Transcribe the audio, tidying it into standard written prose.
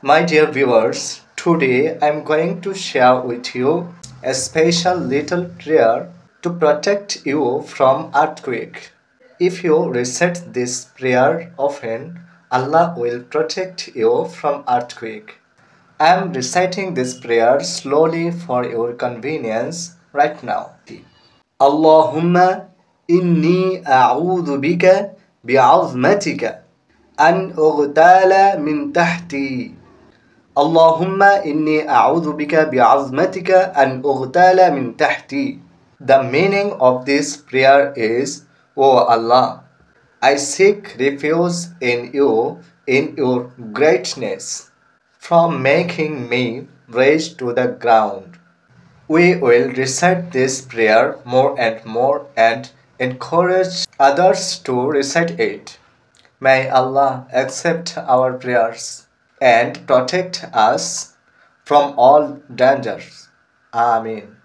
My dear viewers, today I'm going to share with you a special little prayer to protect you from earthquake. If you recite this prayer often, Allah will protect you from earthquake. I'm reciting this prayer slowly for your convenience right now. Allahumma inni a'udhu bika bi'azmatika an ughtala min tahti. Allahumma inni a'udhu bika bi'azmatika an ughtala min tahti. The meaning of this prayer is, O Allah, I seek refuge in your greatness, from making me raise to the ground. We will recite this prayer more and more and encourage others to recite it. May Allah accept our prayers and protect us from all dangers. Amen.